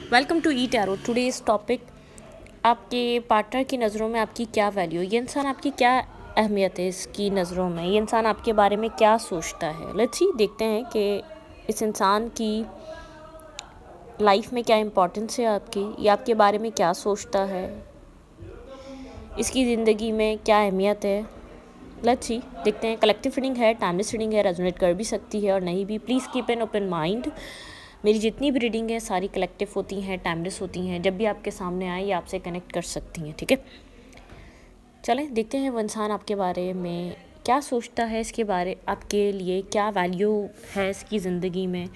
Welcome to E tarot. Today's topic, आपके partner की नज़रों में आपकी क्या वैल्यू है, ये इंसान आपकी क्या अहमियत है इसकी नज़रों में, ये इंसान आपके बारे में क्या सोचता है। लेट्स सी, देखते हैं कि इस इंसान की लाइफ में क्या इम्पोर्टेंस है आपकी, ये आपके बारे में क्या सोचता है, इसकी ज़िंदगी में क्या अहमियत है। लेट्स सी, देखते हैं। कलेक्टिव रीडिंग है, टाइमलेस रीडिंग है, रेजोनेट कर भी सकती है और नहीं भी। Please keep an open mind. मेरी जितनी भी रीडिंग है सारी कलेक्टिव होती हैं, टाइमलेस होती हैं। जब भी आपके सामने आए ये आपसे कनेक्ट कर सकती हैं, ठीक है। चलें देखते हैं वो इंसान आपके बारे में क्या सोचता है, इसके बारे आपके लिए क्या वैल्यू है इसकी ज़िंदगी में।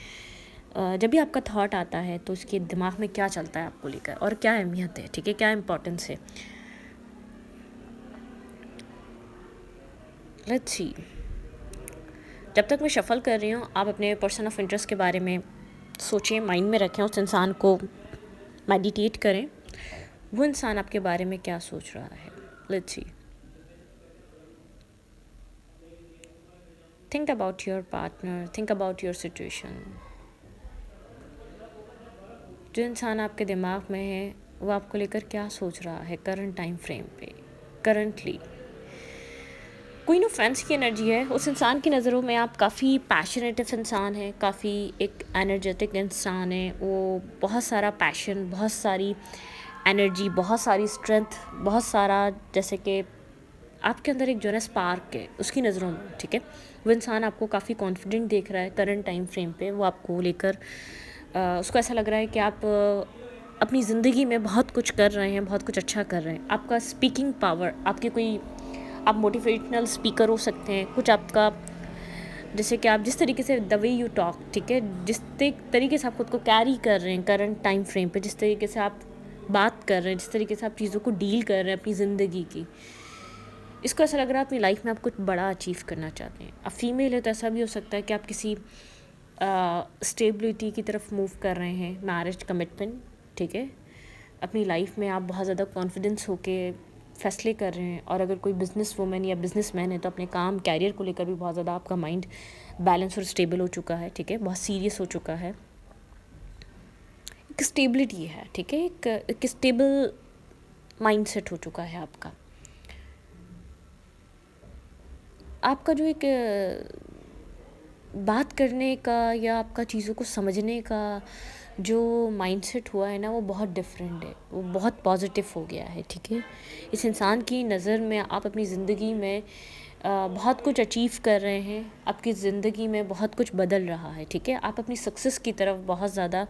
जब भी आपका थॉट आता है तो उसके दिमाग में क्या चलता है आपको लेकर और क्या अहमियत है, ठीक है, क्या इम्पोर्टेंस है। लेट्स सी, जब तक मैं शफ़ल कर रही हूँ आप अपने पर्सन ऑफ इंटरेस्ट के बारे में सोचें, माइंड में रखें, उस इंसान को मेडिटेट करें। वो इंसान आपके बारे में क्या सोच रहा है। Let's see, think about your partner, think about your situation. जो इंसान आपके दिमाग में है वो आपको लेकर क्या सोच रहा है करंट टाइम फ्रेम पे, करंटली। क्वीन ऑफ फैंस की एनर्जी है। उस इंसान की नज़रों में आप काफ़ी पैशनेटिव इंसान है, काफ़ी एक एनर्जेटिक इंसान है। वो बहुत सारा पैशन, बहुत सारी एनर्जी, बहुत सारी स्ट्रेंथ, बहुत सारा, जैसे कि आपके अंदर एक जो है स्पार्क है उसकी नज़रों में, ठीक है। वो इंसान आपको काफ़ी कॉन्फिडेंट देख रहा है करंट टाइम फ्रेम पे। वो आपको लेकर उसको ऐसा लग रहा है कि आप अपनी ज़िंदगी में बहुत कुछ कर रहे हैं, बहुत कुछ अच्छा कर रहे हैं। आपका स्पीकिंग पावर, आपकी कोई, आप मोटिवेशनल स्पीकर हो सकते हैं, कुछ आपका, जैसे कि आप जिस तरीके से द वे यू टॉक, ठीक है, जिस तरीके से आप खुद को कैरी कर रहे हैं करंट टाइम फ्रेम पे, जिस तरीके से आप बात कर रहे हैं, जिस तरीके से आप चीज़ों को डील कर रहे हैं अपनी ज़िंदगी की, इसको ऐसा लग रहा है अपनी लाइफ में आप कुछ बड़ा अचीव करना चाहते हैं। अब फीमेल है तो ऐसा भी हो सकता है कि आप किसी स्टेबिलिटी की तरफ मूव कर रहे हैं, मैरिज कमिटमेंट, ठीक है। अपनी लाइफ में आप बहुत ज़्यादा कॉन्फिडेंस होके फैसले कर रहे हैं। और अगर कोई बिजनेस वूमेन या बिजनेसमैन है तो अपने काम, कैरियर को लेकर भी बहुत ज़्यादा आपका माइंड बैलेंस और स्टेबल हो चुका है, ठीक है, बहुत सीरियस हो चुका है। एक स्टेबिलिटी है, ठीक है, एक स्टेबल माइंड सेट हो चुका है आपका। आपका जो एक बात करने का या आपका चीज़ों को समझने का जो माइंडसेट हुआ है ना, वो बहुत डिफरेंट है, वो बहुत पॉजिटिव हो गया है, ठीक है। इस इंसान की नज़र में आप अपनी ज़िंदगी में बहुत कुछ अचीव कर रहे हैं, आपकी ज़िंदगी में बहुत कुछ बदल रहा है, ठीक है। आप अपनी सक्सेस की तरफ बहुत ज़्यादा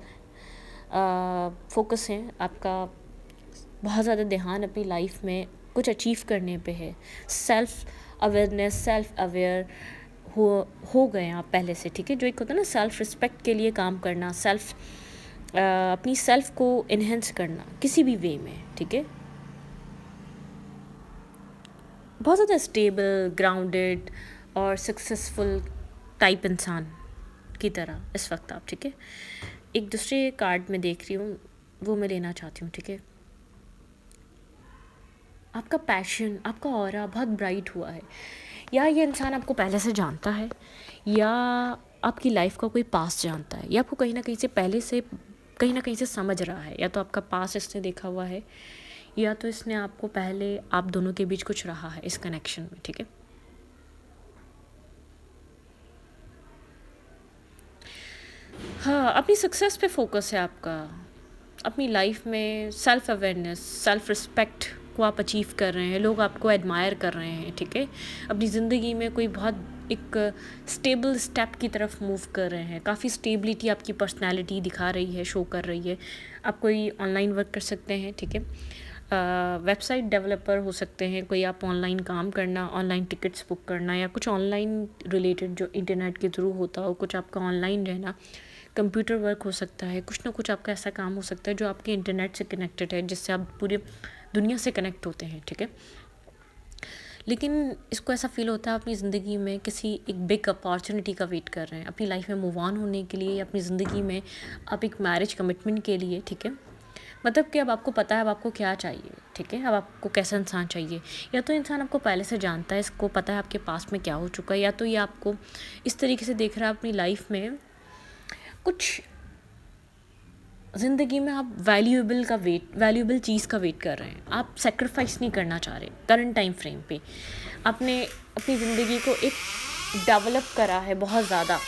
फोकस हैं, आपका बहुत ज़्यादा ध्यान अपनी लाइफ में कुछ अचीव करने पे है। सेल्फ अवेयरनेस, सेल्फ अवेयर हो हो गए आप पहले से, ठीक है। जो एक होता है ना सेल्फ रिस्पेक्ट के लिए काम करना, अपनी सेल्फ को इन्हेंस करना किसी भी वे में, ठीक है। बहुत ज़्यादा स्टेबल, ग्राउंडेड और सक्सेसफुल टाइप इंसान की तरह इस वक्त आप, ठीक है। एक दूसरे कार्ड में देख रही हूँ, वो मैं लेना चाहती हूँ, ठीक है। आपका पैशन, आपका ऑरा बहुत ब्राइट हुआ है। या ये इंसान आपको पहले से जानता है, या आपकी लाइफ का कोई पास जानता है, या आपको कहीं ना कहीं से पहले से, कहीं ना कहीं से समझ रहा है। या तो आपका पास इसने देखा हुआ है, या तो इसने आपको पहले, आप दोनों के बीच कुछ रहा है इस कनेक्शन में, ठीक है। हाँ, अपनी सक्सेस पे फोकस है आपका। अपनी लाइफ में सेल्फ अवेयरनेस, सेल्फ रिस्पेक्ट को आप अचीव कर रहे हैं, लोग आपको एडमायर कर रहे हैं, ठीक है। अपनी ज़िंदगी में कोई बहुत एक स्टेबल स्टेप की तरफ मूव कर रहे हैं। काफ़ी स्टेबिलिटी आपकी पर्सनालिटी दिखा रही है, शो कर रही है। आप कोई ऑनलाइन वर्क कर सकते हैं, ठीक है। वेबसाइट डेवलपर हो सकते हैं, कोई आप ऑनलाइन काम करना, ऑनलाइन टिकट्स बुक करना, या कुछ ऑनलाइन रिलेटेड जो इंटरनेट के थ्रू होता हो, कुछ आपका ऑनलाइन रहना, कंप्यूटर वर्क हो सकता है। कुछ ना कुछ आपका ऐसा काम हो सकता है जो आपके इंटरनेट से कनेक्टेड है, जिससे आप पूरे दुनिया से कनेक्ट होते हैं, ठीक है। लेकिन इसको ऐसा फील होता है अपनी ज़िंदगी में किसी एक बिग अपॉर्चुनिटी का वेट कर रहे हैं अपनी लाइफ में मूव ऑन होने के लिए, या अपनी ज़िंदगी में आप एक मैरिज कमिटमेंट के लिए, ठीक है। मतलब कि अब आपको पता है अब आपको क्या चाहिए, ठीक है, अब आपको कैसा इंसान चाहिए। या तो इंसान आपको पहले से जानता है, इसको पता है आपके पास में क्या हो चुका है, या तो ये आपको इस तरीके से देख रहा है अपनी लाइफ में कुछ ज़िंदगी में आप वैल्यूएबल चीज़ का वेट कर रहे हैं, आप सेक्रीफाइस नहीं करना चाह रहे करंट टाइम फ्रेम पे। आपने अपनी ज़िंदगी को एक डेवलप करा है बहुत ज़्यादा,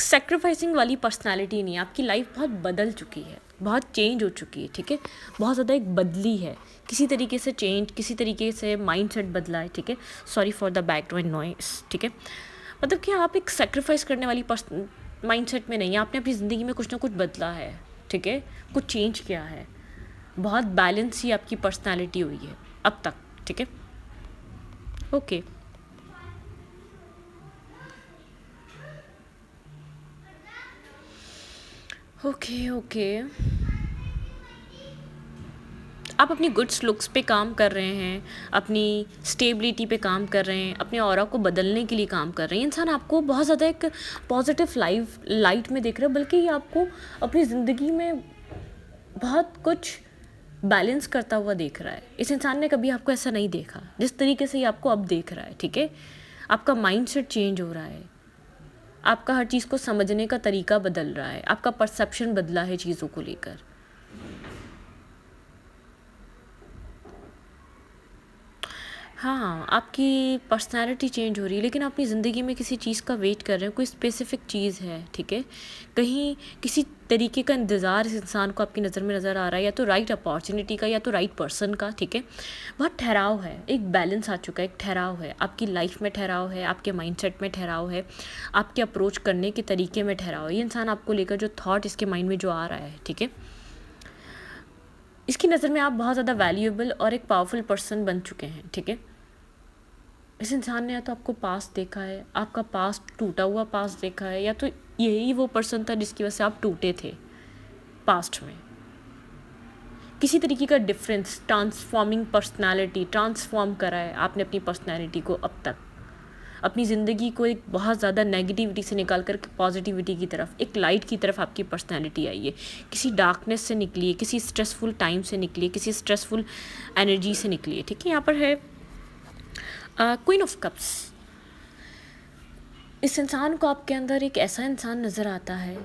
सेक्रीफाइसिंग वाली पर्सनालिटी नहीं है। आपकी लाइफ बहुत बदल चुकी है, बहुत चेंज हो चुकी है, ठीक है, बहुत ज़्यादा एक बदली है, किसी तरीके से चेंज, किसी तरीके से माइंडसेट बदला है, ठीक है। Sorry for the background noise, ठीक है। मतलब कि आप एक सेक्रीफाइस करने वाली माइंडसेट में नहीं है, आपने अपनी ज़िंदगी में कुछ ना कुछ बदला है, ठीक है, कुछ चेंज किया है, बहुत बैलेंस ही आपकी पर्सनालिटी हुई है अब तक, ठीक है। Okay, okay, okay. आप अपनी गुड्स लुक्स पे काम कर रहे हैं, अपनी स्टेबिलिटी पे काम कर रहे हैं, अपने ऑरा को बदलने के लिए काम कर रहे हैं। इंसान आपको बहुत ज़्यादा एक पॉजिटिव लाइट में देख रहा है, बल्कि ये आपको अपनी ज़िंदगी में बहुत कुछ बैलेंस करता हुआ देख रहा है। इस इंसान ने कभी आपको ऐसा नहीं देखा जिस तरीके से ये आपको अब देख रहा है, ठीक है। आपका माइंडसेट चेंज हो रहा है, आपका हर चीज़ को समझने का तरीका बदल रहा है, आपका परसेप्शन बदला है चीज़ों को लेकर। हाँ, आपकी पर्सनैलिटी चेंज हो रही है, लेकिन आप अपनी ज़िंदगी में किसी चीज़ का वेट कर रहे हैं, कोई स्पेसिफ़िक चीज़ है, ठीक है। कहीं किसी तरीके का इंतज़ार इस इंसान को आपकी नज़र में नज़र आ रहा है, या तो राइट अपॉर्चुनिटी का या तो राइट पर्सन का, ठीक है। बहुत ठहराव है, एक बैलेंस आ चुका है, एक ठहराव है, आपकी लाइफ में ठहराव है, आपके माइंडसेट में ठहराव है, आपके अप्रोच करने के तरीके में ठहराव है। ये इंसान आपको लेकर जो थॉट इसके माइंड में जो आ रहा है, ठीक है, इसकी नज़र में आप बहुत ज़्यादा वैल्यूएबल और एक पावरफुल पर्सन बन चुके हैं, ठीक है। इस इंसान ने या तो आपको पास्ट देखा है, आपका पास्ट टूटा हुआ पास्ट देखा है, या तो यही वो पर्सन था जिसकी वजह से आप टूटे थे पास्ट में। किसी तरीके का डिफरेंस, ट्रांसफॉर्मिंग पर्सनालिटी, ट्रांसफॉर्म करा है आपने अपनी पर्सनालिटी को अब तक, अपनी ज़िंदगी को एक बहुत ज़्यादा नेगेटिविटी से निकाल कर पॉजिटिविटी की तरफ, एक लाइट की तरफ आपकी पर्सनालिटी आई है। किसी डार्कनेस से निकली है, किसी स्ट्रेसफुल टाइम से निकली है, किसी स्ट्रेसफुल एनर्जी से निकली है, ठीक है। यहाँ पर है क्वीन ऑफ कप्स। इस इंसान को आपके अंदर एक ऐसा इंसान नज़र आता है,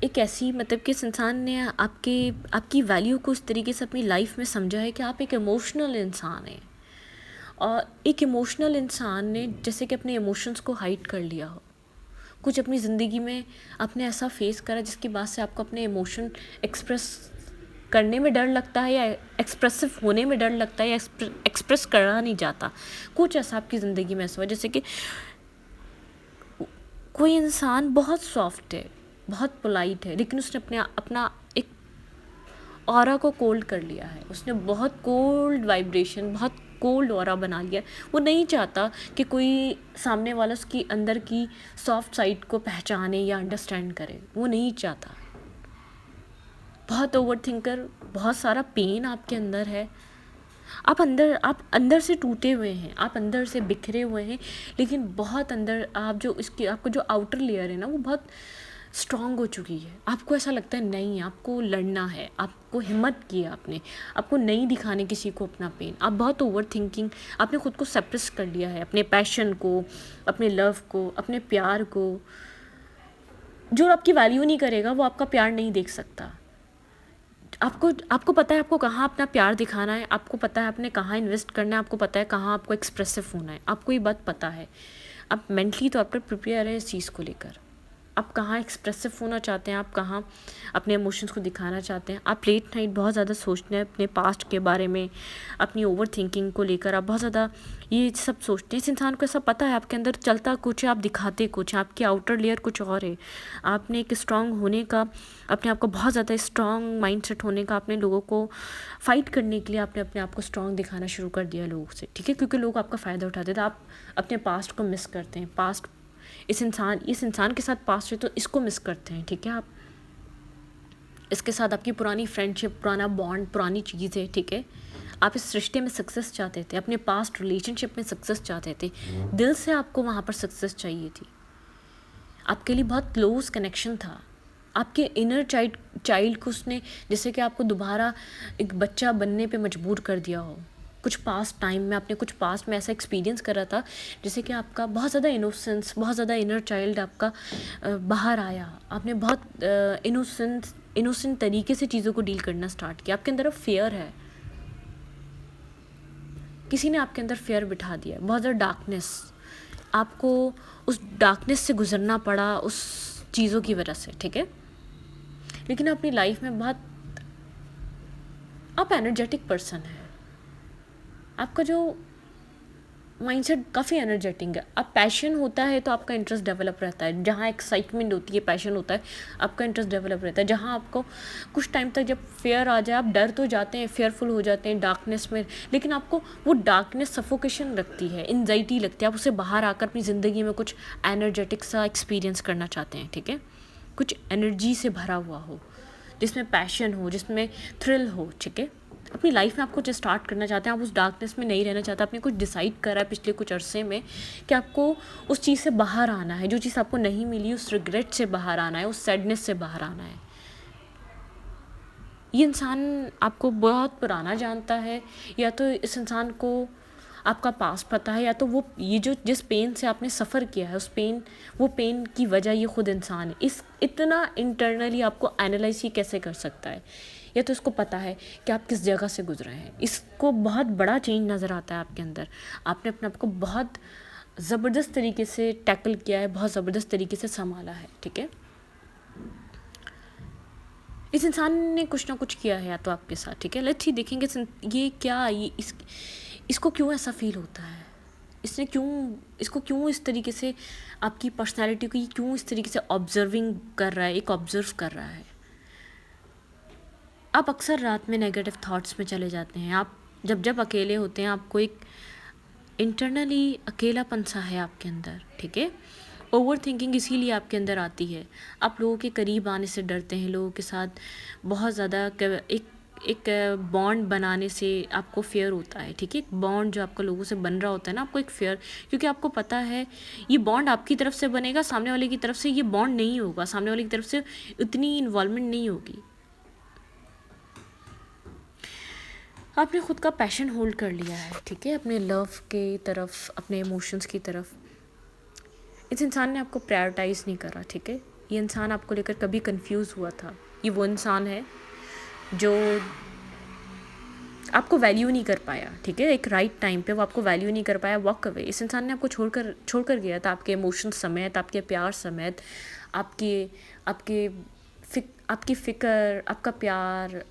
एक ऐसी, मतलब कि इस इंसान ने आपकी वैल्यू को इस तरीके से अपनी लाइफ में समझा है कि आप एक इमोशनल इंसान हैं, और एक इमोशनल इंसान ने जैसे कि अपने इमोशंस को हाइड कर लिया हो, कुछ अपनी ज़िंदगी में आपने ऐसा फेस करा जिसकी बात से आपको अपने इमोशन एक्सप्रेस करने में डर लगता है, या एक्सप्रेसिव होने में डर लगता है, या एक्सप्रेस करना नहीं जाता। कुछ ऐसा आपकी ज़िंदगी में ऐसा हुआ, जैसे कि कोई इंसान बहुत सॉफ्ट है, बहुत पोलाइट है, लेकिन उसने अपना एक ऑरा को कोल्ड कर लिया है, उसने बहुत कोल्ड वाइब्रेशन, बहुत कोल्ड ऑरा बना लिया है। वो नहीं चाहता कि कोई सामने वाला उसकी अंदर की सॉफ्ट साइड को पहचाने या अंडरस्टैंड करे, वो नहीं चाहता। बहुत ओवर थिंकर, बहुत सारा पेन आपके अंदर है, आप अंदर से टूटे हुए हैं, आप अंदर से बिखरे हुए हैं, लेकिन बहुत अंदर आपको जो आउटर लेयर है ना, वो बहुत स्ट्रांग हो चुकी है। आपको ऐसा लगता है नहीं, आपको लड़ना है, आपको हिम्मत की है आपको नहीं दिखाने किसी को अपना पेन। आप बहुत ओवर थिंकिंग, आपने खुद को सप्रेस कर लिया है, अपने पैशन को, अपने लव को, अपने प्यार को। जो आपकी वैल्यू नहीं करेगा वो आपका प्यार नहीं देख सकता। आपको पता है आपको कहाँ अपना प्यार दिखाना है, आपको पता है आपने कहाँ इन्वेस्ट करना है, आपको पता है कहाँ आपको एक्सप्रेसिव होना है, आपको ये बात पता है। आप मेंटली तौर पर प्रिपेयर है इस चीज़ को लेकर, आप कहाँ एक्सप्रेसिव होना चाहते हैं, आप कहाँ अपने इमोशंस को दिखाना चाहते हैं। आप लेट नाइट बहुत ज़्यादा सोचते हैं अपने पास्ट के बारे में, अपनी ओवर थिंकिंग को लेकर आप बहुत ज़्यादा ये सब सोचते हैं। इस इंसान को ऐसा पता है आपके अंदर चलता कुछ है, आप दिखाते कुछ है, आपकी आउटर लेयर कुछ और है। आपने एक स्ट्रांग होने का, अपने आप को बहुत ज़्यादा स्ट्रांग माइंडसेट होने का, अपने लोगों को फाइट करने के लिए आपने अपने आप को स्ट्रांग दिखाना शुरू कर दिया लोगों से, ठीक है, क्योंकि लोग आपका फ़ायदा उठाते थे। आप अपने पास्ट को मिस करते हैं, पास्ट इस इंसान के साथ पास्ट है तो इसको मिस करते हैं, ठीक है। आप इसके साथ आपकी पुरानी फ्रेंडशिप, पुराना बॉन्ड, पुरानी चीज़ें, ठीक है। आप इस रिश्ते में सक्सेस चाहते थे, अपने पास्ट रिलेशनशिप में सक्सेस चाहते थे, दिल से आपको वहाँ पर सक्सेस चाहिए थी। आपके लिए बहुत क्लोज कनेक्शन था, आपके इनर चाइल्ड को उसने जैसे कि आपको दोबारा एक बच्चा बनने पे मजबूर कर दिया हो, कुछ पास्ट टाइम में, आपने कुछ पास्ट में ऐसा एक्सपीरियंस करा था जैसे कि आपका बहुत ज़्यादा इनोसेंस, बहुत ज़्यादा इनर चाइल्ड आपका बाहर आया, आपने बहुत इनोसेंट तरीके से चीज़ों को डील करना स्टार्ट किया, आपके अंदर अब फियर है, किसी ने आपके अंदर फियर बिठा दिया, बहुत ज़्यादा डार्कनेस, आपको उस डार्कनेस से गुजरना पड़ा उस चीज़ों की वजह से, ठीक है। लेकिन अपनी लाइफ में बहुत आप एनर्जेटिक पर्सन है, आपका जो माइंडसेट काफ़ी एनर्जेटिक है, अब पैशन होता है तो आपका इंटरेस्ट डेवलप रहता है, जहाँ एक्साइटमेंट होती है, पैशन होता है, आपका इंटरेस्ट डेवलप रहता है। जहाँ आपको कुछ टाइम तक जब फेयर आ जाए, आप डर तो जाते हैं, फेयरफुल हो जाते हैं डार्कनेस में, लेकिन आपको वो डार्कनेस सफोकेशन लगती है, एंजाइटी लगती है, आप उससे बाहर आकर अपनी ज़िंदगी में कुछ एनर्जेटिक सा एक्सपीरियंस करना चाहते हैं, ठीक है, कुछ एनर्जी से भरा हुआ हो, जिसमें पैशन हो, जिसमें थ्रिल हो, ठीक है। अपनी लाइफ में आप कुछ स्टार्ट करना चाहते हैं, आप उस डार्कनेस में नहीं रहना चाहते, आपने कुछ डिसाइड करा है पिछले कुछ अरसे में कि आपको उस चीज़ से बाहर आना है, जो चीज़ आपको नहीं मिली उस रिग्रेट से बाहर आना है, उस सैडनेस से बाहर आना है। ये इंसान आपको बहुत पुराना जानता है, या तो इस इंसान को आपका पास पता है, या तो वो ये जो जिस पेन से आपने सफ़र किया है उस वो पेन की वजह ये खुद इंसान है। इस इतना इंटरनली आपको एनालाइज ही कैसे कर सकता है, या तो इसको पता है कि आप किस जगह से गुजरे हैं, इसको बहुत बड़ा चेंज नज़र आता है आपके अंदर, आपने अपने आप को बहुत ज़बरदस्त तरीके से टैकल किया है, बहुत ज़बरदस्त तरीके से संभाला है, ठीक है। इस इंसान ने कुछ ना कुछ किया है या तो आपके साथ, ठीक है। लेट्स ही देखेंगे ये क्या, ये इसको क्यों ऐसा फील होता है, इसको क्यों इस तरीके से आपकी पर्सनैलिटी को क्यों इस तरीके से ऑब्जर्विंग कर रहा है, एक ऑब्जर्व कर रहा है। आप अक्सर रात में नेगेटिव थॉट्स में चले जाते हैं, आप जब अकेले होते हैं आपको एक इंटरनली अकेलापन सा है आपके अंदर, ठीक है। ओवर थिंकिंग इसीलिए आपके अंदर आती है, आप लोगों के करीब आने से डरते हैं, लोगों के साथ बहुत ज़्यादा एक बॉन्ड बनाने से आपको फेयर होता है, ठीक है। एक बॉन्ड जो आपका लोगों से बन रहा होता है ना, आपको एक फेयर, क्योंकि आपको पता है ये बॉन्ड आपकी तरफ से बनेगा, सामने वाले की तरफ से ये बॉन्ड नहीं होगा, सामने वाले की तरफ से उतनी इन्वॉल्वमेंट नहीं होगी। आपने खुद का पैशन होल्ड कर लिया है, ठीक है, अपने लव के तरफ, अपने इमोशंस की तरफ। इस इंसान ने आपको प्रायोरिटाइज़ नहीं करा, ठीक है। ये इंसान आपको लेकर कभी कंफ्यूज हुआ था, ये वो इंसान है जो आपको वैल्यू नहीं कर पाया, ठीक है, एक राइट टाइम पे वो आपको वैल्यू नहीं कर पाया, वॉक अवे। इस इंसान ने आपको छोड़कर गया था, आपके इमोशंस समेत, आपके प्यार समेत, आपके आपके आपकी फ़िक्र, आपका प्यार,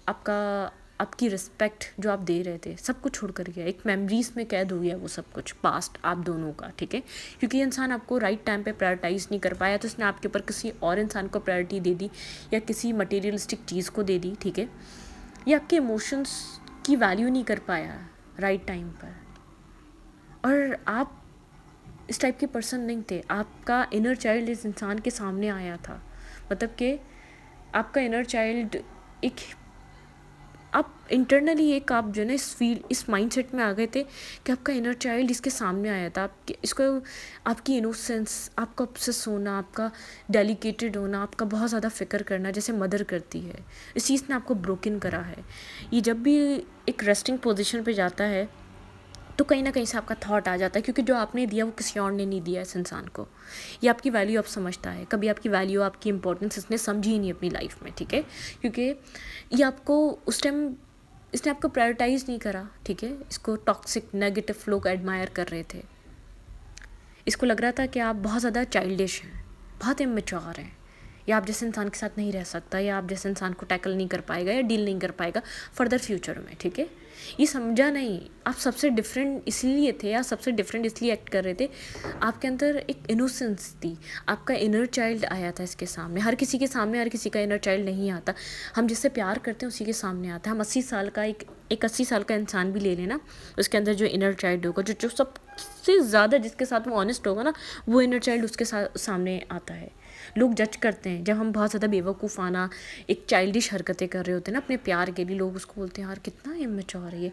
आपकी रिस्पेक्ट जो आप दे रहे थे, सब कुछ छोड़ कर गया, एक मेमोरीज़ में कैद हो गया वो सब कुछ, पास्ट आप दोनों का, ठीक है। क्योंकि ये इंसान आपको राइट टाइम पे प्रायोरिटाइज़ नहीं कर पाया, तो इसने आपके ऊपर किसी और इंसान को प्रायोरिटी दे दी, या किसी मटेरियलिस्टिक चीज़ को दे दी, ठीक है। ये आपके इमोशंस की वैल्यू नहीं कर पाया राइट टाइम पर, और आप इस टाइप के पर्सन नहीं थे। आपका इनर चाइल्ड इस इंसान के सामने आया था, मतलब कि आपका इनर चाइल्ड एक, आप इंटरनली एक, आप जो है ना इस माइंडसेट में आ गए थे कि आपका इनर चाइल्ड इसके सामने आया था, आपकी इनोसेंस, आपका ऑब्सेस होना, आपका डेलिकेटेड होना, आपका बहुत ज़्यादा फिक्र करना जैसे मदर करती है, इस चीज़ ने आपको ब्रोकन करा है। ये जब भी एक रेस्टिंग पोजीशन पे जाता है तो कहीं ना कहीं से आपका थॉट आ जाता है, क्योंकि जो आपने दिया वो किसी और ने नहीं दिया इस इंसान को। ये आपकी वैल्यू अब समझता है, कभी आपकी वैल्यू, आपकी इंपॉर्टेंस इसने समझी ही नहीं अपनी लाइफ में, ठीक है। क्योंकि ये आपको उस टाइम इसने आपको प्रायोरिटाइज़ नहीं करा, ठीक है। इसको टॉक्सिक नेगेटिव लोग एडमायर कर रहे थे, इसको लग रहा था कि आप बहुत ज़्यादा चाइल्डिश हैं, बहुत इमेच्योर हैं, या आप जैसे इंसान के साथ नहीं रह सकता, या आप जैसे इंसान को टैकल नहीं कर पाएगा या डील नहीं कर पाएगा फर्दर फ्यूचर में, ठीक है। ये समझा नहीं, आप सबसे डिफरेंट इसलिए थे, या सबसे डिफरेंट इसलिए एक्ट कर रहे थे, आपके अंदर एक इनोसेंस थी, आपका इनर चाइल्ड आया था इसके सामने। हर किसी के सामने हर किसी का इनर चाइल्ड नहीं आता, हम जिससे प्यार करते हैं उसी के सामने आता है। हम 80 साल का एक 80 साल का इंसान भी ले लेना, उसके अंदर जो इनर चाइल्ड होगा, जो सबसे ज़्यादा जिसके साथ वो ऑनेस्ट होगा ना, वो इनर चाइल्ड उसके सामने आता है। लोग जज करते हैं जब हम बहुत ज़्यादा बेवकूफ़ाना एक चाइल्डिश हरकतें कर रहे होते हैं ना अपने प्यार के लिए, लोग उसको बोलते हैं यार कितना इमेच्योर है ये,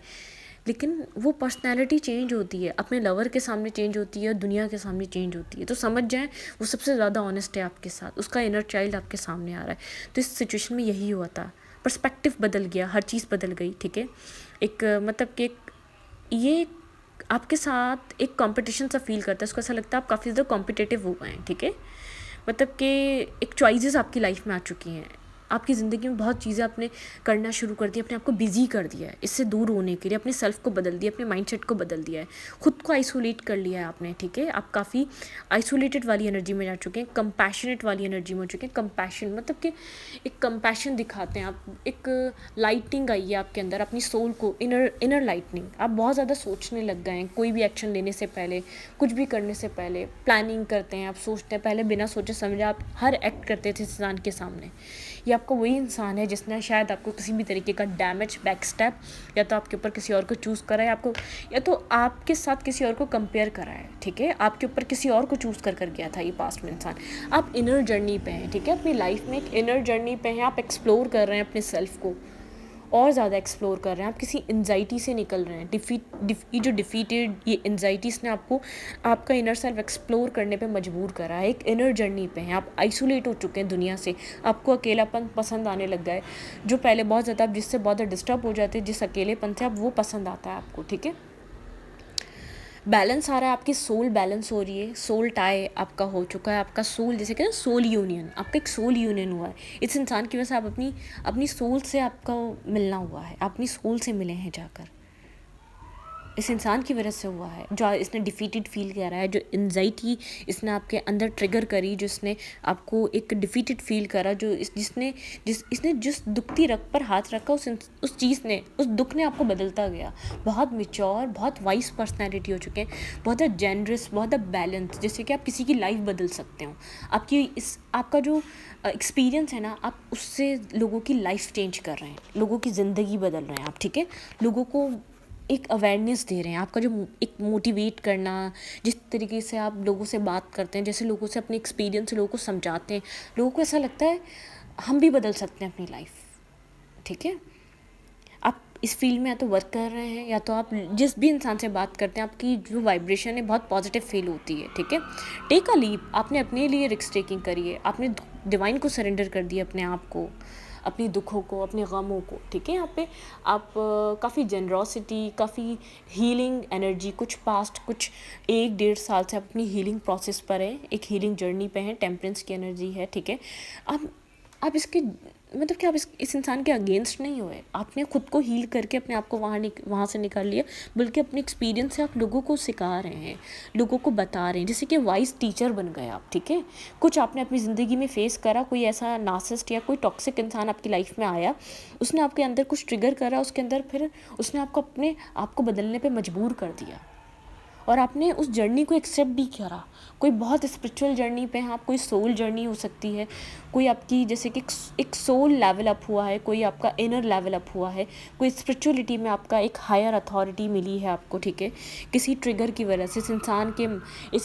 लेकिन वो पर्सनैलिटी चेंज होती है, अपने लवर के सामने चेंज होती है, दुनिया के सामने चेंज होती है। तो समझ जाएं वो सबसे ज़्यादा ऑनेस्ट है आपके साथ, उसका इनर चाइल्ड आपके सामने आ रहा है। तो इस सिचुएशन में यही हुआ था, पर्सपेक्टिव बदल गया, हर चीज़ बदल गई, ठीक है। एक मतलब कि ये आपके साथ एक कंपटीशन सा फ़ील करता है, उसको ऐसा लगता है आप काफ़ी ज़्यादा कॉम्पिटिटिव हो गए हैं, ठीक है? मतलब कि एक चॉइसेस आपकी लाइफ में आ चुकी हैं। आपकी ज़िंदगी में बहुत चीज़ें आपने करना शुरू कर दी, अपने आप को बिज़ी कर दिया है, इससे दूर होने के लिए अपने सेल्फ को बदल दिया, अपने माइंडसेट को बदल दिया है, खुद को आइसोलेट कर लिया है आपने, ठीक है? आप काफ़ी आइसोलेटेड वाली एनर्जी में जा चुके हैं, कंपैशनेट वाली एनर्जी में हो चुके हैं। कंपैशन मतलब कि एक कंपैशन दिखाते हैं आप, एक लाइटनिंग आई है आपके अंदर, अपनी सोल को, इनर लाइटनिंग। आप बहुत ज़्यादा सोचने लग गए हैं, कोई भी एक्शन लेने से पहले, कुछ भी करने से पहले प्लानिंग करते हैं, आप सोचते हैं, पहले बिना सोचे समझे आप हर एक्ट करते थे इंसान के सामने। ये आपका वही इंसान है जिसने शायद आपको किसी भी तरीके का डैमेज, बैक स्टेप, या तो आपके ऊपर किसी और को चूज़ करा है आपको, या तो आपके साथ किसी और को कंपेयर करा है, ठीक है? आपके ऊपर किसी और को चूज़ कर गया था ये पास्ट में इंसान। आप इनर जर्नी पे हैं, ठीक है? अपनी लाइफ में एक इनर जर्नी पे हैं, आप एक्सप्लोर कर रहे हैं अपने सेल्फ को, और ज़्यादा एक्सप्लोर कर रहे हैं। आप किसी एंजाइटी से निकल रहे हैं, ये जो डिफीटेड ये एंजाइटीज़ ने आपको आपका इनर सेल्फ एक्सप्लोर करने पे मजबूर करा है। एक इनर जर्नी पे हैं आप, आइसोलेट हो चुके हैं दुनिया से, आपको अकेलापन पसंद आने लग गया है। जो पहले बहुत ज़्यादा आप जिससे बहुत ज़्यादा डिस्टर्ब हो जाते हैं, जिस अकेलेपन से, अब वो पसंद आता है आपको, ठीक है? बैलेंस आ रहा है, आपकी सोल बैलेंस हो रही है, सोल टाई आपका हो चुका है, आपका सोल, जैसे कहते हैं सोल यूनियन, आपका एक सोल यूनियन हुआ है इस इंसान की वजह से। आप अपनी सोल से आपका मिलना हुआ है, आप अपनी सोल से मिले हैं जाकर, इस इंसान की वजह से हुआ है। जो इसने डिफीटेड फील करा है, जो एंजाइटी इसने आपके अंदर ट्रिगर करी, जो इसने आपको एक डिफीटेड फील करा, जो इसने जिस दुखती रग पर हाथ रखा, उस चीज़ ने, उस दुख ने आपको बदलता गया। बहुत मिच्योर, बहुत वाइस पर्सनैलिटी हो चुके हैं, बहुत ज़्यादा जेनरस, बहुत ज़्यादा बैलेंस, जैसे कि आप किसी की लाइफ बदल सकते हो। आपका जो एक्सपीरियंस है ना, आप उससे लोगों की लाइफ चेंज कर रहे हैं, लोगों की ज़िंदगी बदल रहे हैं आप, ठीक है? लोगों को एक अवेयरनेस दे रहे हैं। आपका जो एक मोटिवेट करना, जिस तरीके से आप लोगों से बात करते हैं, जैसे लोगों से अपने एक्सपीरियंस से लोगों को समझाते हैं, लोगों को ऐसा लगता है हम भी बदल सकते हैं अपनी लाइफ, ठीक है? आप इस फील्ड में या तो वर्क कर रहे हैं, या तो आप जिस भी इंसान से बात करते हैं, आपकी जो वाइब्रेशन है बहुत पॉजिटिव फील होती है, ठीक है? टेक अ लीप, आपने अपने लिए रिस्क टेकिंग करी है, आपने डिवाइन को सरेंडर कर दिया, अपने आप को, अपनी दुखों को, अपने गमों को, ठीक है? यहाँ पे आप काफ़ी जेनरॉसिटी, काफ़ी हीलिंग एनर्जी, कुछ पास्ट, कुछ 1-1.5 साल से आप अपनी हीलिंग प्रोसेस पर हैं, एक हीलिंग जर्नी पे हैं, टेम्परेंस की एनर्जी है, ठीक है? आप इसके मतलब कि आप इस इंसान के अगेंस्ट नहीं हुए, आपने खुद को हील करके अपने आप को वहाँ से निकाल लिया, बल्कि अपने एक्सपीरियंस से आप लोगों को सिखा रहे हैं, लोगों को बता रहे हैं, जैसे कि वाइज टीचर बन गए आप, ठीक है? कुछ आपने अपनी ज़िंदगी में फेस करा, कोई ऐसा नार्सिसिस्ट या कोई टॉक्सिक इंसान आपकी लाइफ में आया, उसने आपके अंदर कुछ ट्रिगर करा, उसके अंदर फिर उसने आपको अपने आप को बदलने पे मजबूर कर दिया, और आपने उस जर्नी को एक्सेप्ट भी करा। कोई बहुत स्पिरिचुअल जर्नी पे हैं आप, कोई सोल जर्नी हो सकती है, कोई आपकी जैसे कि एक सोल लेवल अप हुआ है, कोई आपका इनर लेवल अप हुआ है, कोई स्पिरिचुअलिटी में आपका एक हायर अथॉरिटी मिली है आपको, ठीक है? किसी ट्रिगर की वजह से, इस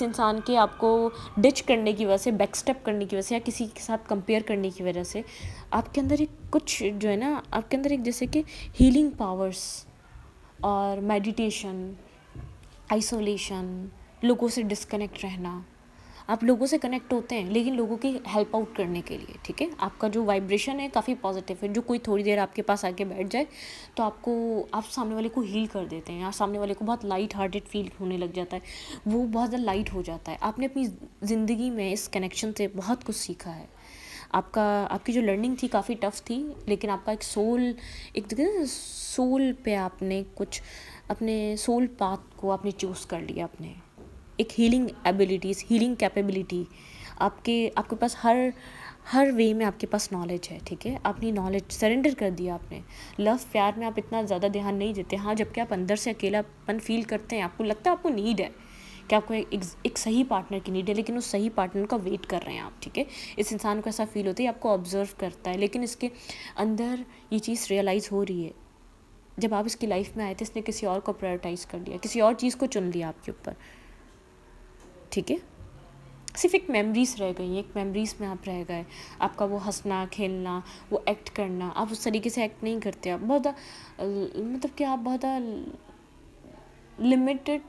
इंसान के आपको डिच करने की वजह से, बैक स्टेप करने की वजह से, या किसी के साथ कंपेयर करने की वजह से, आपके अंदर एक कुछ जो है ना, आपके अंदर एक जैसे कि हीलिंग पावर्स और मेडिटेशन, आइसोलेशन, लोगों से डिस्कनेक्ट रहना, आप लोगों से कनेक्ट होते हैं लेकिन लोगों की हेल्प आउट करने के लिए, ठीक है? आपका जो वाइब्रेशन है काफ़ी पॉजिटिव है, जो कोई थोड़ी देर आपके पास आके बैठ जाए तो आप सामने वाले को हील कर देते हैं, आप सामने वाले को बहुत लाइट हार्टेड फील होने लग जाता है, वो बहुत ज़्यादा लाइट हो जाता है। आपने अपनी ज़िंदगी में इस कनेक्शन से बहुत कुछ सीखा है। आपकी जो लर्निंग थी काफ़ी टफ थी, लेकिन आपका एक सोल, एक सोल पे आपने कुछ अपने सोल पाथ को आपने चूज़ कर लिया, अपने एक हीलिंग एबिलिटीज़, हीलिंग कैपेबिलिटी, आपके पास हर वे में आपके पास नॉलेज है, ठीक है? आपने नॉलेज सरेंडर कर दिया आपने। लव प्यार में आप इतना ज़्यादा ध्यान नहीं देते, हाँ, जबकि आप अंदर से अकेलापन फील करते हैं, आपको लगता है आपको नीड है कि आपको एक सही पार्टनर की नीड है, लेकिन उस सही पार्टनर का वेट कर रहे हैं आप, ठीक है? इस इंसान को ऐसा फील होता है, आपको ऑब्जर्व करता है, लेकिन इसके अंदर ये चीज़ रियलाइज़ हो रही है, जब आप इसकी लाइफ में आए थे इसने किसी और को प्रायोरिटाइज़ कर लिया, किसी और चीज़ को चुन लिया आपके ऊपर, ठीक है? सिर्फ एक मेमोरीज रह गई, एक मेमोरीज में आप रह गए, आपका वो हंसना खेलना, वो एक्ट करना, आप उस तरीके से एक्ट नहीं करते, आप बहुत मतलब कि आप बहुत लिमिटेड,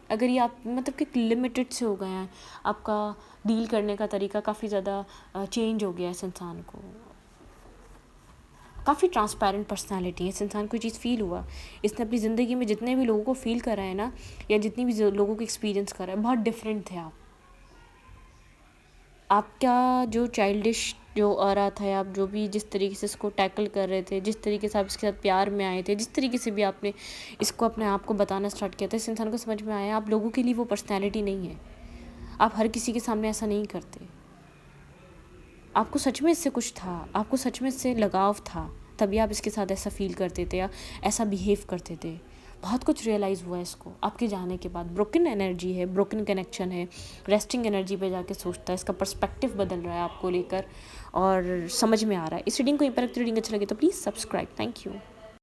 अगर ये आप मतलब कि लिमिटेड से हो गए हैं, आपका डील करने का तरीका काफ़ी ज़्यादा चेंज हो गया है इस इंसान को। काफ़ी ट्रांसपेरेंट पर्सनालिटी है। इस इंसान को ये चीज़ फ़ील हुआ, इसने अपनी ज़िंदगी में जितने भी लोगों को फ़ील करा है ना, या जितनी भी लोगों को एक्सपीरियंस करा है, बहुत डिफरेंट थे आप। आपका जो चाइल्डिश जो आ रहा था, आप जो भी जिस तरीके से इसको टैकल कर रहे थे, जिस तरीके से आप इसके साथ प्यार में आए थे, जिस तरीके से भी आपने इसको अपने आप को बताना स्टार्ट किया था, इस इंसान को समझ में आया आप लोगों के लिए वो पर्सनैलिटी नहीं है। आप हर किसी के सामने ऐसा नहीं करते। आपको सच में इससे कुछ था, आपको सच में इससे लगाव था, तभी आप इसके साथ ऐसा फ़ील करते थे या ऐसा बिहेव करते थे। बहुत कुछ रियलाइज़ हुआ है इसको आपके जाने के बाद। ब्रोकन एनर्जी है, ब्रोकन कनेक्शन है, रेस्टिंग एनर्जी पे जाके सोचता है, इसका पर्सपेक्टिव बदल रहा है आपको लेकर और समझ में आ रहा है। इस रीडिंग को, इम्पैक्ट रीडिंग अच्छा लगे तो प्लीज़ सब्सक्राइब। Thank you.